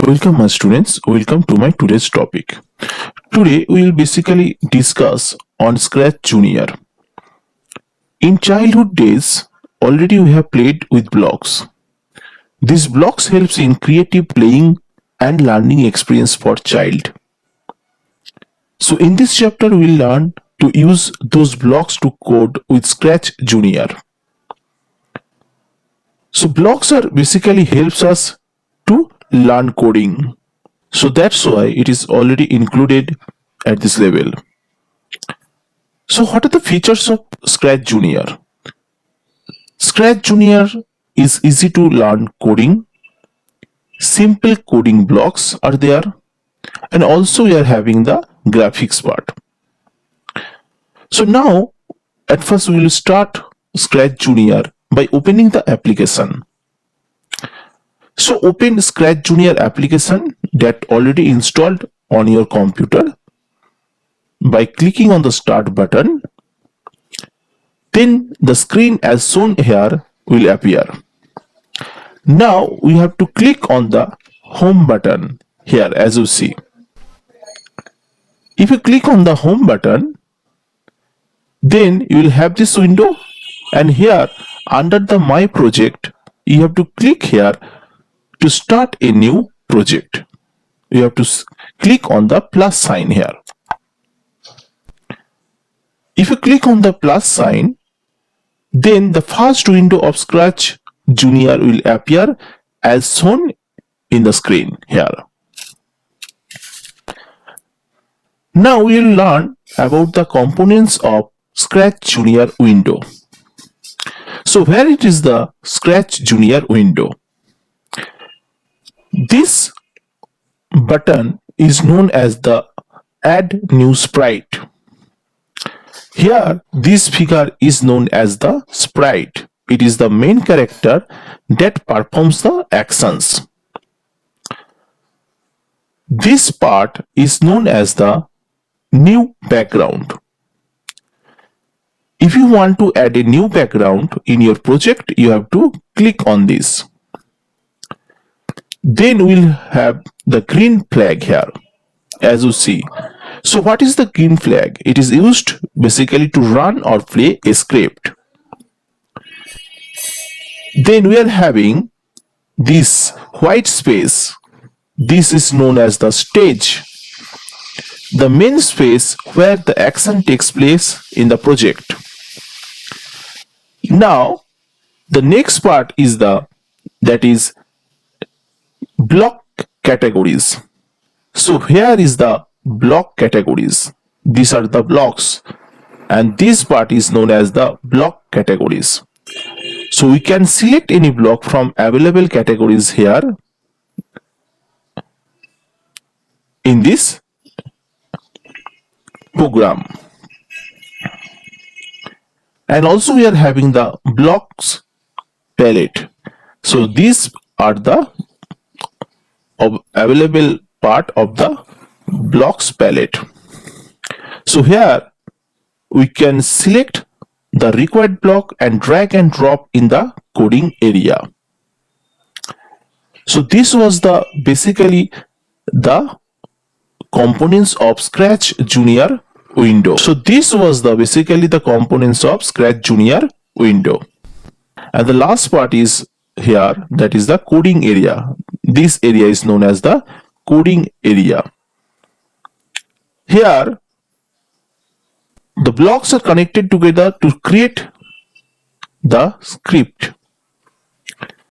Welcome my students, welcome to my today's topic. Today we will basically discuss on Scratch Junior. In childhood days, already we have played with blocks. These blocks helps in creative playing and learning experience for child. So in this chapter we will learn to use those blocks to code with Scratch Junior. So blocks are basically helps us to learn coding. So that's why it is already included at this level. So what are the features of Scratch Junior? Scratch Junior is easy to learn coding. Simple coding blocks are there, and also we are having the graphics part. So now at first we will start Scratch Junior by opening the application. So open Scratch Junior application that already installed on your computer by clicking on the start button. Then the screen as shown here will appear. Now we have to click on the home button here as you see. If you click on the home button, then you will have this window, and here under the My Project you have to click here to start a new project. You have to click on the plus sign here. If you click on the plus sign, then the first window of Scratch Junior will appear as shown in the screen here. Now we will learn about the components of Scratch Junior window. So where it is the Scratch Junior window? This button is known as the Add New Sprite. Here, this figure is known as the sprite. It is the main character that performs the actions. This part is known as the new background. If you want to add a new background in your project, you have to click on this. Then we'll have the green flag here as you see. So what is the green flag? It is used basically to run or play a script. Then we are having this white space. This is known as the stage, the main space where the action takes place in the project. Now the next part is that is block categories. So here is the block categories. These are the blocks, and this part is known as the block categories. So we can select any block from available categories here in this program. And also we are having the blocks palette. So these are the available part of the blocks palette. So here we can select the required block and drag and drop in the coding area. So this was basically the components of Scratch Junior window. So this was basically the components of Scratch Junior window. And the last part is here, that is the coding area. This area is known as the coding area. Here the blocks are connected together to create the script.